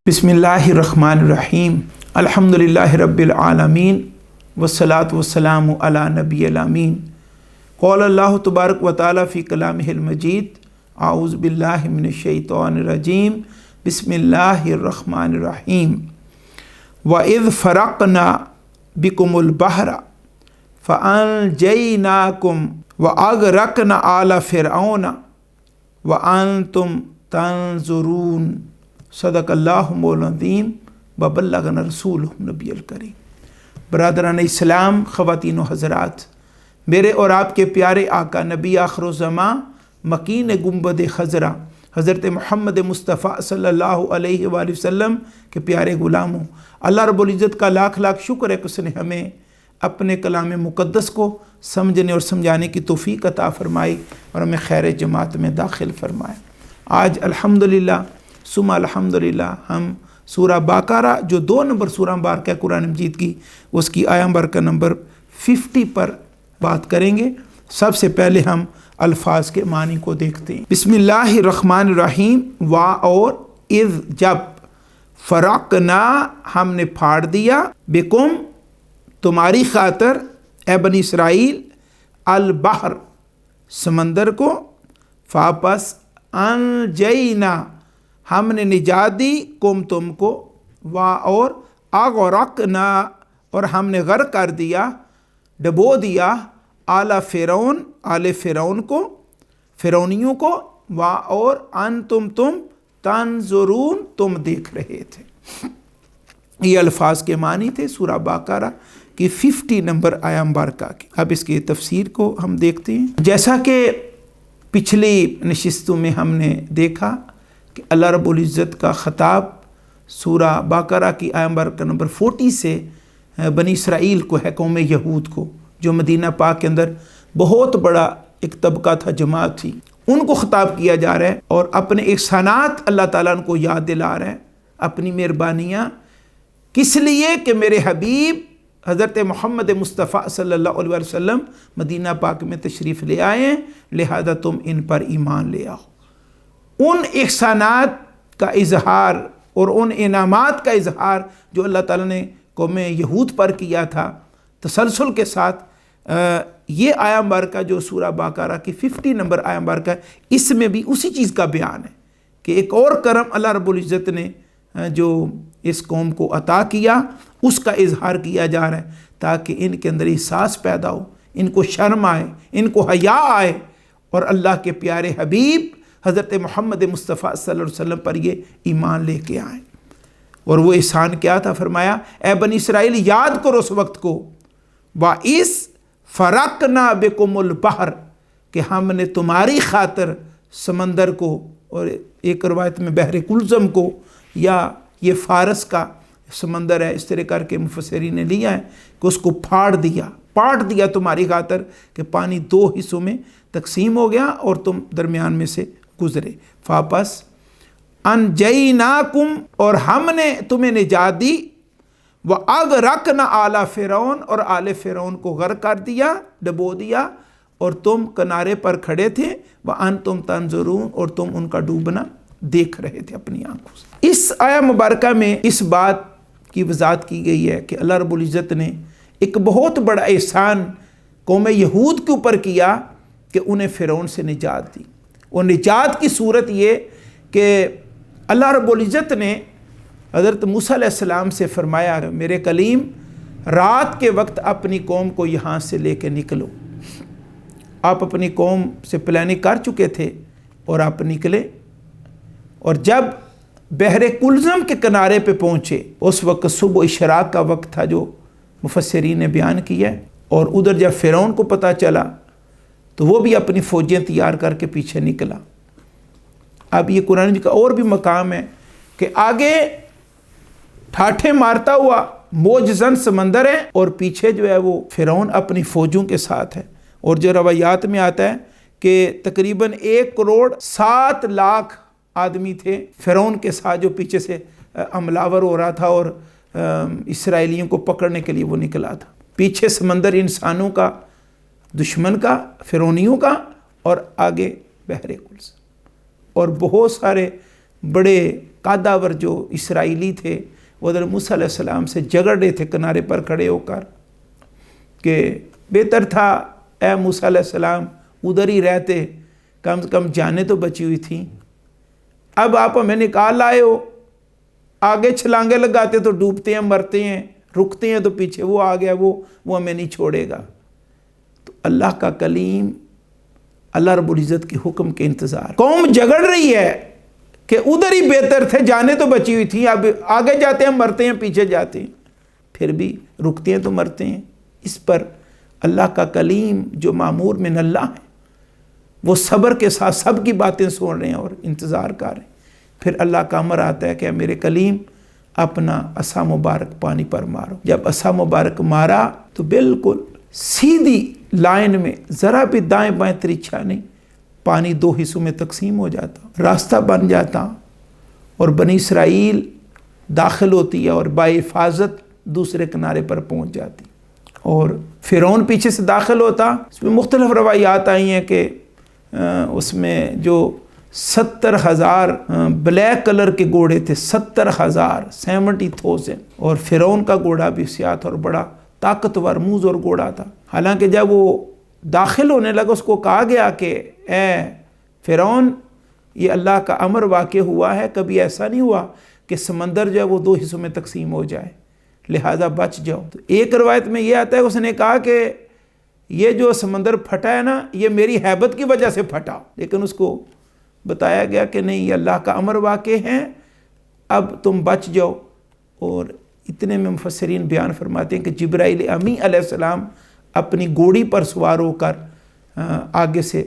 बिस्मिल्लाहिर्रहमानिर्रहीम अल्हम्दुलिल्लाहि रब्बिल आलमीन वस्सलातु वस्सलामु अला नबिय्यिल अमीन क़ाल अल्लाहु तबारक व तआला फ़ी कलामिहिल मजीद आऊज़ु बिल्लाहि मिनश शैतानिर रजीम बिस्मिल्लाहिर्रहमानिर्रहीम व इज़ फ़रक़ना बिकुमुल बहरा फ़अनजयनाकुम व अग़रक़ना आला फ़िरऔन व अंतुम तंज़ुरून सदक़ल्लाहु मौलाज़ीम व बल्लगना रसूलुहुन नबियुल करीम। बरादरान इस्लाम, ख़वातीन व हज़रात, मेरे और आपके प्यारे आका नबी आखिरुज़्ज़मां मकीन गुंबद खज़रा हज़रत मोहम्मद मुस्तफ़ा सल्लल्लाहु अलैहि वसल्लम के प्यारे ग़ुलामों, अल्लाह रब्बुल इज़्ज़त का लाख लाख शुक्र है कि उसने हमें अपने कलाम मुक़द्दस को समझने और समझाने की तौफ़ीक़ अता फ़रमाई और हमें खैर जमात में दाखिल फ़रमाए। आज अल्हम्दुलिल्लाह सुम्मा अल्हम्दुलिल्लाह हम सूरा बाक़रा जो 2 नंबर सूरा मुबारक है कुरान मजीद की, उसकी आया मुबारक नंबर 50 पर बात करेंगे। सबसे पहले हम अल्फाज के मानी को देखते हैं। बिस्मिल्लाहिर्रहमानिर्रहीम। वा और इज़ जब, फ़रक़ना हमने फाड़ दिया, बिकुम तुम्हारी खातर, ए बनी इसराइल, अल बहर समंदर को, फापस अनजयना हमने निजात दी, कुम तुमको, वा और अग़रक़ना और हमने गर्क कर दिया, डबो दिया, आला फ़िरौन आले फ़िरौन को, फ़िरौनियों को, वा और तुम तंज़ुरून तुम देख रहे थे। ये अल्फाज के मानी थे सूरा बाक़रा की 50 नंबर आया मुबारका की। अब इसकी तफसीर को हम देखते हैं। जैसा कि पिछली नशिस्तों में हमने देखा कि अल्लाह रब्बुल इज़्ज़त का ख़िताब सूरा बाक़रा की आया मुबारक नंबर 40 से बनी इसराइल को है, कौम यहूद को, जो मदीना पाक के अंदर बहुत बड़ा एक तबका था, जमात थी, उनको ख़िताब किया जा रहा है और अपने एहसानात अल्लाह ताला उनको याद दिला रहा है, अपनी मेहरबानियाँ, किस लिए कि मेरे हबीब हज़रत मोहम्मद मुस्तफ़ा सल्लल्लाहु अलैहि वसल्लम मदीना पाक में तशरीफ़ ले आए हैं, लिहाजा तुम इन पर ईमान ले आओ। उन एहसानात का इजहार और उन इनामात का इजहार जो अल्लाह ताला ने कौम यहूद पर किया था तसलसल के साथ, ये आया मुबारका जो सूरा बाक़रा की 50 नंबर आया मुबारका है, इसमें भी उसी चीज़ का बयान है कि एक और करम अल्लाह रब्बुल इज़्ज़त ने जो इस कौम को अता किया उसका इजहार किया जा रहा है, ताकि इनके अंदर एहसास पैदा हो, इनको शर्म आए, इनको हया आए और अल्लाह के प्यारे हबीब हज़रत मोहम्मद मुस्तफ़ा सल्लल्लाहु अलैहि वसल्लम पर ये ईमान लेके आए। और वो एहसान क्या था? फरमाया, ए बनी इसराइल, याद करो उस वक्त को, वा इस फ़रक़ना बिकुमुल बहर, कि हमने तुम्हारी खातर समंदर को, और एक रवायत में बहर कुलज़म को, या ये फ़ारस का समंदर है, इस तरह करके मुफस्सिरीन ने लिया है कि उसको फाड़ दिया, पाट दिया तुम्हारी खातर, कि पानी 2 हिस्सों में तकसीम हो गया और तुम दरमियान में से गुजरे। फापस अनजयनाकुम और हमने तुम्हें निजात दी, व अग़रक़ना आला फ़िरौन और आले फ़िरौन को गर्क कर दिया, डबो दिया, और तुम किनारे पर खड़े थे, व अंतुम तंज़ुरून और तुम उनका डूबना देख रहे थे अपनी आंखों से। इस आया मुबारका में इस बात की वजाहत की गई है कि अल्लाह रब्बुल इज़्ज़त ने एक बहुत बड़ा एहसान कौम यहूद के ऊपर किया कि उन्हें फ़िरौन से निजात दी। और निजात की सूरत ये कि अल्लाह रब्बुल इज़्ज़त ने हज़रत मूसा अलैहिस्सलाम से फरमाया, मेरे कलीम, रात के वक्त अपनी कौम को यहाँ से लेके निकलो। आप अपनी कौम से प्लानिंग कर चुके थे और आप निकले, और जब बहरे कुलज़म के किनारे पे पहुँचे, उस वक्त सुबह इशराक का वक्त था जो मुफस्सिरीन ने बयान किया है। और उधर जब फ़िरौन को पता चला तो वो भी अपनी फ़ौजें तैयार करके पीछे निकला। अब ये कुरान जी का और भी मकाम है कि आगे ठाठे मारता हुआ मौजज़न समंदर है और पीछे जो है वो फ़िरौन अपनी फ़ौजों के साथ है। और जो रवायात में आता है कि तकरीबन 1 करोड़ 7 लाख आदमी थे फ़िरौन के साथ, जो पीछे से हमलावर हो रहा था और इसराइलियों को पकड़ने के लिए वो निकला था। पीछे समंदर इंसानों का, दुश्मन का, फ़िरौनियों का, और आगे बहरे कुलज़म, और बहुत सारे بڑے قاداور جو اسرائیلی تھے وہ حضرت موسیٰ علیہ السلام سے جھگڑ رہے تھے کنارے پر کھڑے ہو کر کہ بہتر تھا اے موسیٰ علیہ السلام ادھر ہی رہتے، کم سے کم جانیں تو بچی ہوئی تھیں، اب آپ ہمیں نکال لائے ہو، آگے چھلانگے لگاتے تو ڈوبتے ہیں، مرتے ہیں، رکتے ہیں تو پیچھے وہ آ گیا، وہ ہمیں نہیں چھوڑے گا۔ تو اللہ کا کلیم اللہ رب العزت کے حکم کے انتظار، قوم جھگڑ رہی ہے کہ ادھر ہی بہتر تھے، جانے تو بچی ہوئی تھی، اب آگے جاتے ہیں مرتے ہیں، پیچھے جاتے ہیں، پھر بھی رکتے ہیں تو مرتے ہیں۔ اس پر اللہ کا کلیم جو مامور من اللہ ہے وہ صبر کے ساتھ سب کی باتیں سن رہے ہیں اور انتظار کر رہے ہیں۔ پھر اللہ کا امر آتا ہے کہ میرے کلیم اپنا عصا مبارک پانی پر مارو۔ جب عصا مبارک مارا تو بالکل سیدھی لائن میں، ذرا بھی دائیں بائیں تریچھا نہیں، پانی دو حصوں میں تقسیم ہو جاتا، راستہ بن جاتا، اور بنی اسرائیل داخل ہوتی ہے اور بحفاظت دوسرے کنارے پر پہنچ جاتی، اور فرعون پیچھے سے داخل ہوتا۔ اس میں مختلف روایات آئی ہیں کہ اس میں جو 70,000 بلیک کلر کے گھوڑے تھے، 70,000 70,000، اور فرعون کا گھوڑا بھی سیاہ اور بڑا طاقتور موز اور گھوڑا تھا۔ حالانکہ جب وہ داخل ہونے لگا اس کو کہا گیا کہ اے فرعون، یہ اللہ کا امر واقع ہوا ہے، کبھی ایسا نہیں ہوا کہ سمندر جو ہے وہ دو حصوں میں تقسیم ہو جائے، لہذا بچ جاؤ۔ تو ایک روایت میں یہ آتا ہے کہ اس نے کہا کہ یہ جو سمندر پھٹا ہے نا، یہ میری ہیبت کی وجہ سے پھٹا، لیکن اس کو بتایا گیا کہ نہیں، یہ اللہ کا امر واقع ہے، اب تم بچ جاؤ۔ اور اتنے میں مفسرین بیان فرماتے ہیں کہ جبرائیل امی علیہ السلام اپنی گھوڑی پر سوار ہو کر آگے سے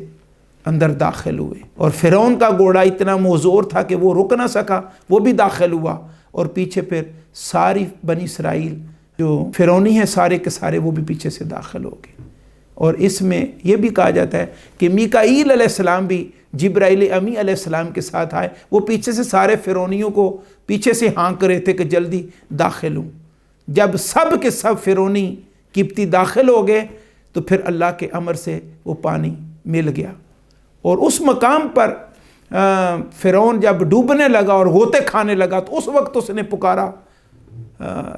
اندر داخل ہوئے، اور فرعون کا گھوڑا اتنا موزور تھا کہ وہ رک نہ سکا، وہ بھی داخل ہوا، اور پیچھے پھر ساری بنی اسرائیل جو فرعونی ہیں سارے کے سارے وہ بھی پیچھے سے داخل ہو گئے۔ اور اس میں یہ بھی کہا جاتا ہے کہ میکائیل علیہ السلام بھی جبرائیل امی علیہ السلام کے ساتھ آئے، وہ پیچھے سے سارے فرعونیوں کو پیچھے سے ہانک رہے تھے کہ جلدی داخل ہوں۔ جب سب کے سب فرعونی قبطی داخل ہو گئے تو پھر اللہ کے امر سے وہ پانی مل گیا، اور اس مقام پر فرعون جب ڈوبنے لگا اور غوطے کھانے لگا تو اس وقت اس نے پکارا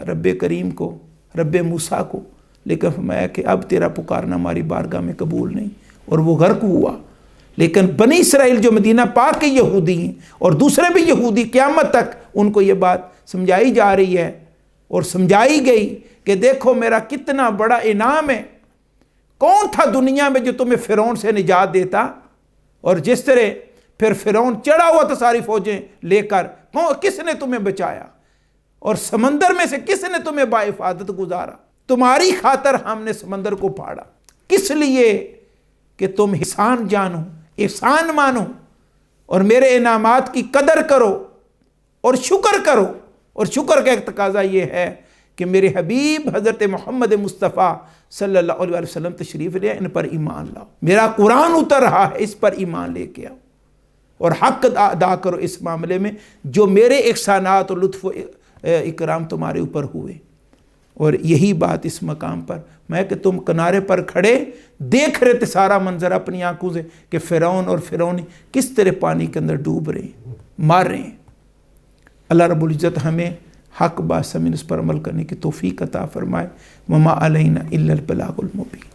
رب کریم کو، رب موسیٰ کو، لیکن فرمایا کہ اب تیرا پکارنا ہماری بارگاہ میں قبول نہیں، اور وہ غرق ہوا۔ لیکن بنی اسرائیل جو مدینہ پاک کے یہودی ہیں اور دوسرے بھی یہودی، قیامت تک ان کو یہ بات سمجھائی جا رہی ہے اور سمجھائی گئی کہ دیکھو میرا کتنا بڑا انعام ہے، کون تھا دنیا میں جو تمہیں فرعون سے نجات دیتا، اور جس طرح پھر فرعون چڑھا ہوا تھا ساری فوجیں لے کر، کس نے تمہیں بچایا، اور سمندر میں سے کس نے تمہیں باحفاظت گزارا، تمہاری خاطر ہم نے سمندر کو پھاڑا، کس لیے کہ تم احسان جانو، احسان مانو، اور میرے انعامات کی قدر کرو اور شکر کرو۔ اور شکر کا ایک تقاضا یہ ہے کہ میرے حبیب حضرت محمد مصطفیٰ صلی اللہ علیہ وسلم تشریف لے، ان پر ایمان لاؤ، میرا قرآن اتر رہا ہے، اس پر ایمان لے کے آؤ، اور حق ادا کرو اس معاملے میں جو میرے احسانات اور لطف و اکرام تمہارے اوپر ہوئے۔ اور یہی بات اس مقام پر میں کہ تم کنارے پر کھڑے دیکھ رہے تھے سارا منظر اپنی آنکھوں سے کہ فرعون اور فرعونی کس طرح پانی کے اندر ڈوب رہے ہیں، مار رہے ہیں۔ اللہ رب العزت ہمیں حق بات سمجھ اس پر عمل کرنے کی توفیق عطا فرمائے۔ وما علینا الا البلاغ المبین۔